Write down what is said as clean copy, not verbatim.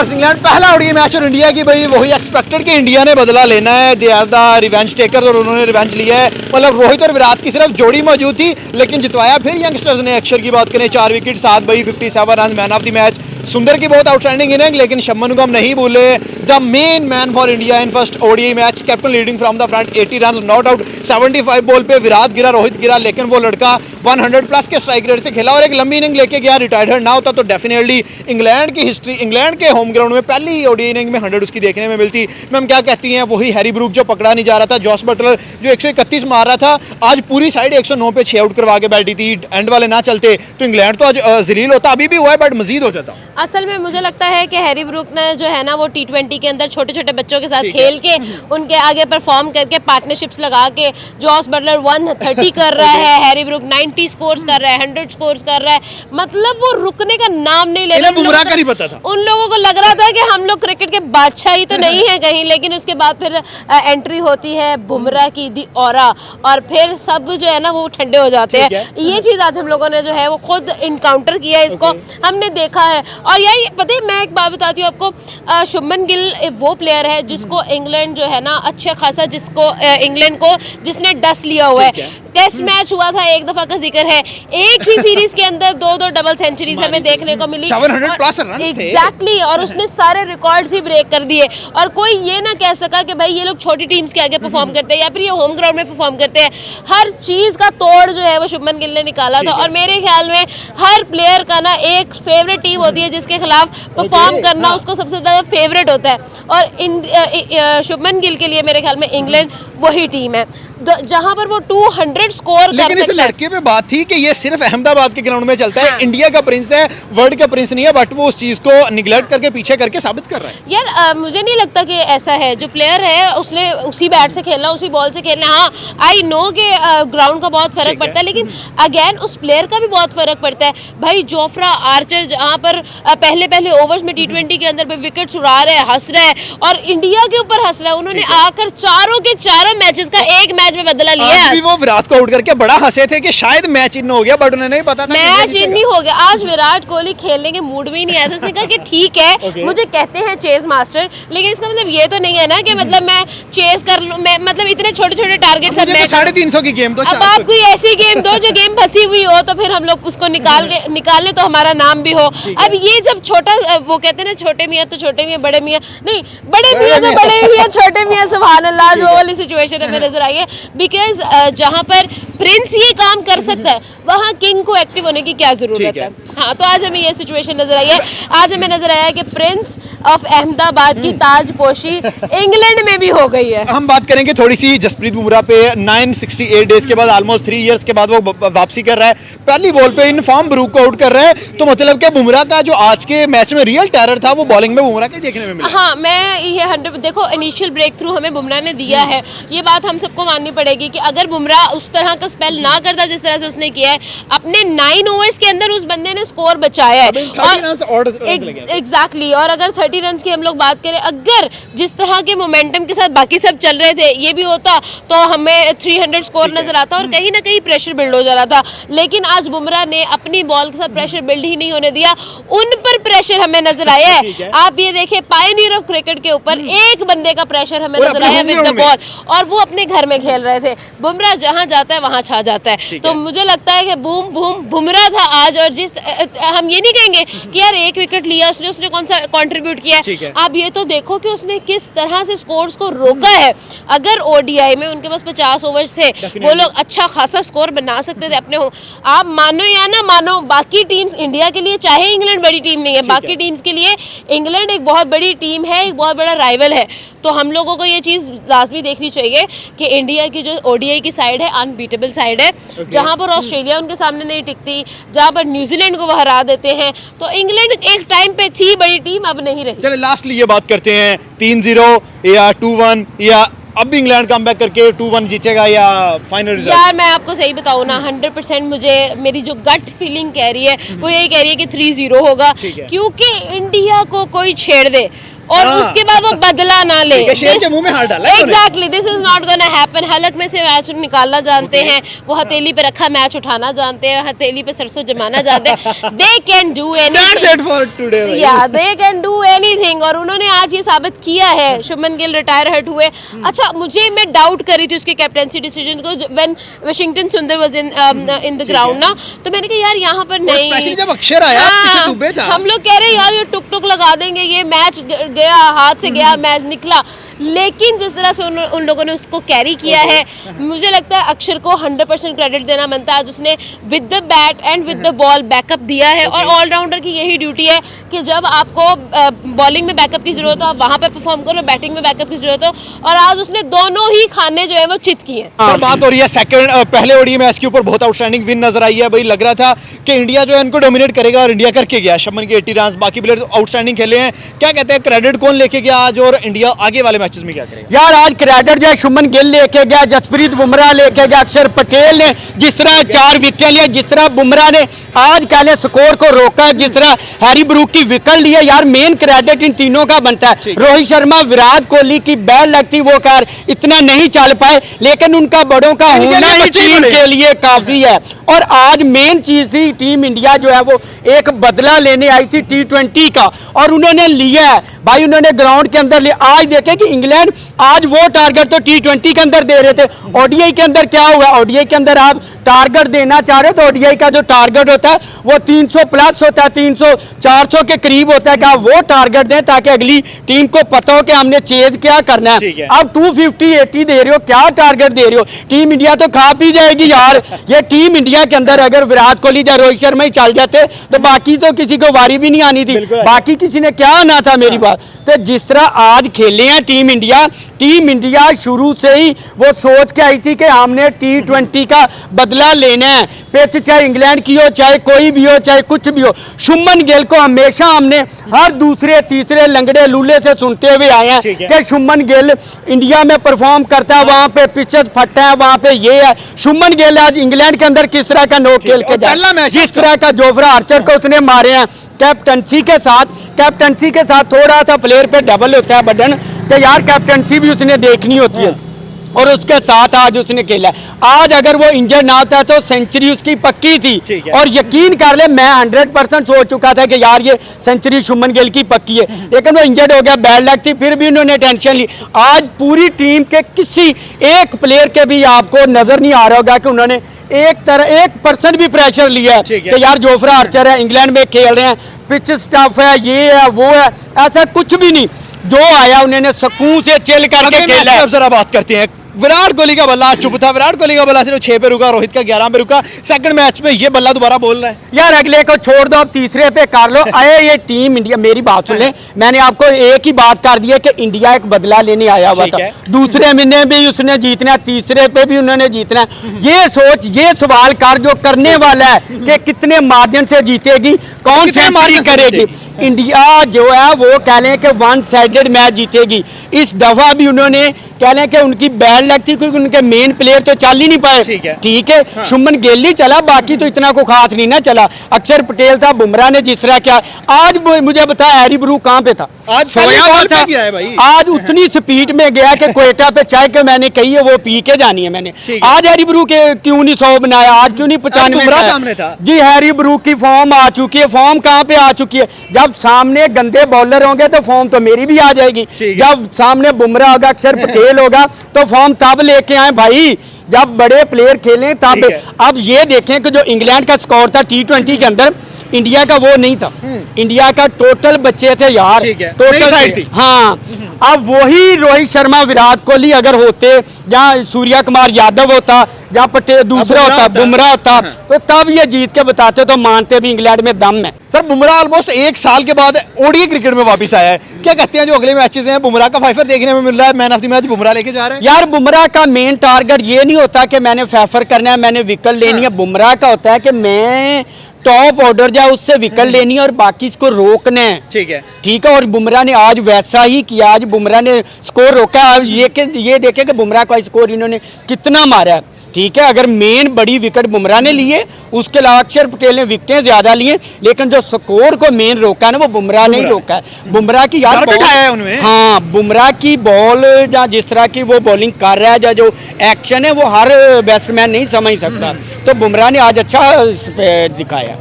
Versus England पहला ODI match और India की भाई वही एक्सपेक्टेड कि इंडिया ने बदला लेना है, they are the revenge taker और उन्होंने रिवेंज लिया है। मतलब रोहित और विराट की सिर्फ जोड़ी मौजूद थी लेकिन जितवाया फिर यंगस्टर्स ने। अक्षर की बात करें 4 विकेट 7 बई 57 run, man of the match. सुंदर की बहुत आउटस्टैंडिंग इनिंग, लेकिन शम्मन को हम नहीं भूले, the main man for India in first ODI match, captain leading from the front 80 run not out. 75 ball पे विराट गिरा, रोहित गिरा, लेकिन वो लड़का 100 प्लस के स्ट्राइक रेट से खेला और एक लंबी इनिंग लेके गया। रिटायर्ड ना होता तो डेफिनेटली इंग्लैंड की हिस्ट्री, इंग्लैंड के होम ग्राउंड में पहली ओडीआई इनिंग में 100 उसकी देखने में मिलती। मैम क्या कहती हैं, वही हैरी ब्रूक जो पकड़ा नहीं जा रहा था, जॉस बटलर जो 131 मार रहा था, आज पूरी साइड 109 पे 6 आउट करवा के बैठी थी। एंड वाले ना चलते तो इंग्लैंड तो आज जलील होता, अभी भी हुआ है बट मजीद हो जाता। असल में मुझे लगता है कि हैरी ब्रूक ने जो है ना वो T20 के अंदर छोटे छोटे बच्चों के साथ खेल के उनके आगे परफॉर्म करके पार्टनरशिप्स लगा के, जॉस बटलर 130 कर रहा है, हैरी ब्रूक 90 स्कोर्स कर रहा है, 100 स्कोर्स कर रहा है, मतलब वो रुकने का नाम नहीं ले रहा। बुमराह का नहीं पता था, उन लोगों को लग रहा था कि हम लोग क्रिकेट के बादशाह ही तो नहीं है कहीं, लेकिन उसके बाद फिर एंट्री होती है बुमराह की दी ऑरा और फिर सब जो है ना वो ठंडे हो जाते हैं। ये चीज़ आज हम लोगों ने जो है वो खुद इनकाउंटर किया है, इसको हमने देखा है। और यार ये पता है, मैं एक बात बताती हूँ आपको, शुभमन गिल वो प्लेयर है जिसको इंग्लैंड जो है ना अच्छा खासा, जिसको इंग्लैंड को जिसने डस्ट लिया हुआ है। टेस्ट मैच हुआ था, एक दफा का जिक्र है, एक ही सीरीज के अंदर दो डबल सेंचुरीज हमें देखने को मिली, 700 प्लस रन थे। एग्जैक्टली, और उसने सारे रिकॉर्ड्स ही ब्रेक कर दिए और कोई ये ना कह सका कि भाई ये लोग छोटी टीम्स के आगे परफॉर्म करते हैं या फिर ये होम ग्राउंड में परफॉर्म करते हैं। हर चीज का तोड़ जो है वो शुभमन गिल ने निकाला था और मेरे ख्याल में हर प्लेयर का ना एक फेवरेट टीम होती है जिसके खिलाफ परफॉर्म करना उसको सबसे ज्यादा फेवरेट होता है, और शुभमन गिल के लिए मेरे ख्याल में इंग्लैंड वही टीम है जहां पर वो 200 स्कोर कर सकता है। लेकिन इस लड़के पे बात थी कि ये सिर्फ अहमदाबाद के ग्राउंड में चलता है, इंडिया का प्रिंस है, वर्ल्ड का प्रिंस नहीं है, बट वो उस चीज को निगलेक्ट करके पीछे करके साबित कर रहा है। यार मुझे नहीं लगता कि ऐसा है, जो प्लेयर है उसने उसी बैट से खेलना, उसी बॉल से खेलना। हाँ आई नो कि ग्राउंड का बहुत फर्क पड़ता है, लेकिन अगेन उस प्लेयर का भी बहुत फर्क पड़ता है। भाई जोफ्रा आर्चर जहाँ पर पहले ओवर्स में T20 के अंदर विकेट उड़ा रहे हैं, हंस रहे हैं और इंडिया के ऊपर हंस रहा है, उन्होंने आकर चारों के चारों मैचेस का एक मैच में बदला लिया है। आज भी वो विराट को आउट करके बड़ा हंसे थे कि शायद मैच इन हो गया, बट उन्हें नहीं पता था मैच इन नहीं हो गया। आज विराट कोहली खेलने के मूड में ही नहीं आया था, उसने कहा कि ठीक है मुझे कहते हैं चेस मास्टर, लेकिन इसका मतलब ये तो नहीं है ना कि मतलब मैं चेस कर लूं, मैं मतलब इतने छोटे छोटे टारगेट सब मैं 350 की गेम, तो अब आप कोई ऐसी गेम दो जो गेम फंसी हुई हो तो फिर हम लोग उसको निकालने तो हमारा नाम भी हो। अब ये जब छोटा, वो कहते हैं ना छोटे मियाँ तो छोटे मियाँ, बड़े मियाँ नहीं, बड़े मियाँ तो बड़े मियाँ, छोटे मियाँ सुभान अल्लाह, वो वाली सिचुएशन हमें नजर आई है। बिकॉज जहाँ पर प्रिंस ये काम कर सकता है वहाँ किंग को एक्टिव होने की क्या जरूरत है। हाँ, तो आज हमें ये सिचुएशन नजर आई है। आज हमें नजर आया कि प्रिंस ऑफ अहमदाबाद की ताजपोशी इंग्लैंड में भी हो गई है। हम बात करेंगे थोड़ी सी जसप्रीत बुमराह पे। 968 डेज के बाद, ऑलमोस्ट 3 इयर्स के बाद वो वापसी कर रहा है, पहली बॉल पे इन फॉर्म ब्रूक को आउट कर रहा है, तो मतलब कि बुमराह का जो आज के मैच में रियल टेरर था वो बॉलिंग में बुमराह के देखने में मिला। हाँ, मैं ये 100 देखो इनिशियल ब्रेक थ्रू हमें बुमराह ने दिया है, ये बात हम सबको माननी पड़ेगी कि अगर बुमराह उस तरह का स्पेल ना करता जिस तरह से उसने किया है, अपने 9 ओवर्स के अंदर उस बंदे ने स्कोर बचाया है। एग्जैक्टली, और अगर 30 रन की हम लोग बात करें, अगर जिस तरह के मोमेंटम के साथ बाकी सब चल रहे थे ये भी होता तो हमें 300 स्कोर नजर आता और कहीं ना कहीं प्रेशर बिल्ड हो जा रहा था। लेकिन आज बुमराह ने अपनी बॉल के साथ प्रेशर बिल्ड ही नहीं होने दिया, उन पर प्रेशर हमें नजर आया है। आप ये देखें, पायनियर ऑफ क्रिकेट के ऊपर एक बंदे का प्रेशर हमें नजर आया विद द बॉल, और वो अपने घर में खेल रहे थे। बुमराह जहां जाता है वहां छा जाता है, तो मुझे लगता है कि बूम बूम बुमराह था आज। और जिस हम ये नहीं कहेंगे कि यार एक विकेट लिया उसने कौन सा कंट्रीब्यूट किया है, आप ये तो देखो कि उसने किस तरह से स्कोर्स को रोका है। अगर ओडीआई में उनके पास 50 ओवर्स थे, वो लोग अच्छा खासा स्कोर बना सकते थे अपने। आप मानो या ना मानो, बाकी टीम्स इंडिया के लिए, चाहे इंग्लैंड बड़ी टीम नहीं है, बाकी टीम्स के लिए इंग्लैंड एक बहुत बड़ी टीम है, एक बहुत बड़ा राइवल है। तो हम लोगों को ये चीज़ लाजमी देखनी चाहिए कि इंडिया की जो ओडीआई की साइड है अनबीटेबल साइड है, जहाँ पर ऑस्ट्रेलिया उनके सामने नहीं टिकती, जहाँ पर न्यूजीलैंड को वो हरा देते हैं, तो इंग्लैंड एक टाइम पे थी बड़ी टीम, अब नहीं रही। चलिए लास्टली ये बात करते हैं, 3-0 या 2-1 या अब भी इंग्लैंड कम बैक करके 2-1 जीतेगा या फाइनल रिजल्ट? यार मैं आपको सही बताऊँ ना, 100% मुझे मेरी जो गट फीलिंग कह रही है वो यही कह रही है कि 3-0 होगा, क्योंकि इंडिया को कोई छेड़ दे और हाँ। उसके बाद वो बदला ना ले। ठीक है, शेर के मुंह में हाथ डाला है इन्होंने। Exactly, this is not gonna happen. हलक में से मैच निकालना जानते हैं, वो हथेली पे रखा मैच उठाना जानते हैं, हथेली पे सरसों जमाना जानते हैं। They can do That's it for today, भाई। या दे कैन डू एनीथिंग, और उन्होंने आज ये साबित किया है। शुभमन गिल रिटायर हट हुए। अच्छा, मैं डाउट करी थी उसके कैप्टेंसी डिसीजन को व्हेन वाशिंगटन सुंदर वाज इन द ग्राउंड ना, तो मैंने कहा यार यहाँ पर नहीं। स्पेशली जब अक्षर आया पीछे दुबे था। हम लोग कह रहे हैं यार ये टुक टुक लगा देंगे, ये मैच गया हाथ से गया, मैच निकला। लेकिन जिस तरह से उन लोगों ने उसको कैरी किया है, मुझे लगता है अक्षर को 100% क्रेडिट देना बनता है। आज उसने with the bat and with the ball backup दिया है, और ऑलराउंडर की यही ड्यूटी है कि जब आपको बॉलिंग में बैकअप की जरूरत हो आप वहां पे परफॉर्म करो, बैटिंग में बैकअप की जरूरत हो, और आज उसने दोनों ही खाने जो है वो चित किए। सर बात हो रही है पहले ओडीआई मैच के ऊपर बहुत आउटस्टैंडिंग विन नजर आई है भाई। लग रहा था कि इंडिया जो है इनको डोमिनेट करेगा, और इंडिया करके गया। शुभमन के 80 रन, बाकी प्लेयर्स आउटस्टैंडिंग खेले हैं। क्या कहते हैं, क्रेडिट कौन लेके गया आज, और इंडिया आगे वाले मैचेस में क्या करेगा? यार आज क्रेडिट जो है शुभमन गिल लेके गया, जसप्रीत बुमराह लेके गया, अक्षर पटेल ने जिस तरह 4 विकेट लिए, जिस तरह बुमराह ने आज कहले स्कोर को रोका, जिस तरह हैरी ब्रूक की विकेट लिए, यार मेन क्रेडिट इन तीनों का बनता है। रोहित शर्मा, विराट कोहली की बैल लगती, वो खैर इतना नहीं चल पाए, लेकिन उनका बड़ों का होना ही टीम के लिए काफी है। और आज मेन चीज थी, टीम इंडिया जो है वो एक बदला लेने आई थी T20 का, और उन्होंने लिया है भाई, उन्होंने ग्राउंड के अंदर लिया। आज देखें कि इंग्लैंड आज वो टारगेट तो T20 के अंदर दे रहे थे, ओडीआई के अंदर क्या हुआ, ओडीआई के अंदर आप टारगेट देना चाह रहे हो तो ओडीआई का जो टारगेट होता है वो 300 प्लस होता है, 300-400 के करीब होता है। क्या वो टारगेट दें ताकि अगली टीम को पता हो कि हमने चेज क्या करना है। अब 250-80 दे रहे हो, क्या टारगेट दे रहे हो? टीम इंडिया तो खा पी जाएगी यार। ये टीम इंडिया के अंदर अगर विराट कोहली या रोहित शर्मा ही चल जाते तो बाकी तो किसी को वारी भी नहीं आनी थी, बाकी किसी ने क्या आना था। मेरी बात तो जिस तरह आज खेले हैं टीम इंडिया शुरू से ही वो सोच के आई थी कि हमने T20 का बदला लेना है। पिच चाहे इंग्लैंड की हो, चाहे कोई भी हो, चाहे कुछ भी हो, शुभमन गिल को हमेशा हमने हर दूसरे तीसरे लंगड़े लूले से सुनते हुए आए हैं कि शुभमन गिल इंडिया में परफॉर्म करता है, वहां पे पिचेस फटता है, वहां पे ये है। शुभमन गिल आज इंग्लैंड के अंदर किस तरह का नोक खेल के जाए, जिस तरह का जोफ्रा आर्चर को उसने मारे हैं कैप्टनसी के साथ थोड़ा सा प्लेयर पे डबल होता है बटन, तो यार कैप्टनसी भी उसने देखनी होती है, और उसके साथ आज उसने खेला। आज अगर वो इंजर्ड ना होता तो सेंचुरी उसकी पक्की थी, और यकीन कर ले मैं 100% सोच चुका था कि यार ये सेंचुरी शुभमन गिल की पक्की है, लेकिन वो इंजर्ड हो गया, बैड लक थी, फिर भी उन्होंने टेंशन ली। आज पूरी टीम के किसी एक प्लेयर के भी आपको नजर नहीं आ रहा होगा कि उन्होंने 1% भी प्रेशर लिया है कि यार जोफ्रा आर्चर है, इंग्लैंड में खेल रहे हैं, पिच स्टफ है, ये है वो है, ऐसा कुछ भी नहीं। जो आया उन्होंने सुकून से चिल करके खेला है। जरा बात करते हैं, विराट कोहली का बल्ला चुप था, विराट कोहली का बल्ला सिर्फ 6 पे रुका, रोहित का 11 पे रुका। सेकंड मैच में ये बल्ला दोबारा बोल रहा है यार अगले को छोड़ दो, अब तीसरे पे कर लो। आए ये टीम इंडिया, मेरी बात सुन ले, मैंने आपको एक ही बात कर दी है कि इंडिया एक बदला लेने आया हुआ था। दूसरे महीने भी उसने जीतना, तीसरे पे भी उन्होंने जीतना। ये सोच, ये सवाल कर जो करने वाला है कि कितने मार्जिन से जीतेगी, कौन सेंचुरी करेगी। इंडिया जो है वो कह लें कि 1 साइडेड मैच जीतेगी। इस दफा भी उन्होंने कह लें कि उनकी बैड लक थी, क्योंकि उनके मेन प्लेयर तो चल ही नहीं पाए। ठीक है, शुभमन गिल ही चला, बाकी तो इतना को खास नहीं ना चला। अक्षर पटेल था, बुमराह ने जिस तरह क्या। आज मुझे बताया हैरी ब्रूक कहाँ पे था, आज सोया हुआ था। आज उतनी स्पीड में गया कि क्वेटा पे चाय के मैंने कही है वो पी के जानी है मैंने। आज हैरी ब्रूक क्यों नहीं 100 बनाया, आज क्यों नहीं 95 सामने था जी। हैरी ब्रूक की फॉर्म आ चुकी है, फॉर्म कहाँ पे आ चुकी है। जब सामने गंदे बॉलर होंगे तो फॉर्म तो मेरी भी आ जाएगी। जब सामने बुमराह होगा, अक्षर पटेल होगा, तो फॉर्म तब लेके आए भाई जब बड़े प्लेयर खेलें तब। अब ये देखें कि जो इंग्लैंड का स्कोर था T20 के अंदर, इंडिया का वो नहीं था। इंडिया का टोटल बच्चे थे यार, टोटल साइड थी। हाँ, अब वही रोहित शर्मा, विराट कोहली अगर होते, जहाँ सूर्य कुमार यादव होता, जहाँ पटेल दूसरा होता, बुमराह होता, तो तब ये जीत के बताते, तो मानते भी इंग्लैंड में दम है। सर बुमराह ऑलमोस्ट 1 साल के बाद ओडीआई क्रिकेट में वापस आया है, क्या कहते हैं जो अगले मैचेस हैं? बुमराह का फाइफर देखने में मिल रहा है, man of the match Bumrah लेके जा रहे हैं। यार बुमराह का मेन टारगेट ये नहीं होता कि मैंने फेफर करना है, मैंने विकेट लेनी है। बुमराह का होता है कि मैं टॉप ऑर्डर जाए उससे विकेट लेनी है और बाकी इसको रोकना है। ठीक है, और बुमराह ने आज वैसा ही किया। आज बुमराह ने स्कोर रोका। अब ये देखे कि बुमराह का स्कोर इन्होंने कितना मारा है। ठीक है, अगर मेन बड़ी विकेट बुमराह ने ली है, उसके अलावा अक्षर पटेल ने विकेटें ज्यादा ली हैं, लेकिन जो स्कोर को मेन रोका है ना वो बुमराह ने ही रोका है। बुमराह की यार टारगेट आया है उनमें। हाँ, बुमराह की बॉल या जिस तरह की वो बॉलिंग कर रहा है या जो एक्शन है वो हर बैट्समैन नहीं समझ सकता, तो बुमराह ने आज अच्छा इस पे दिखाया।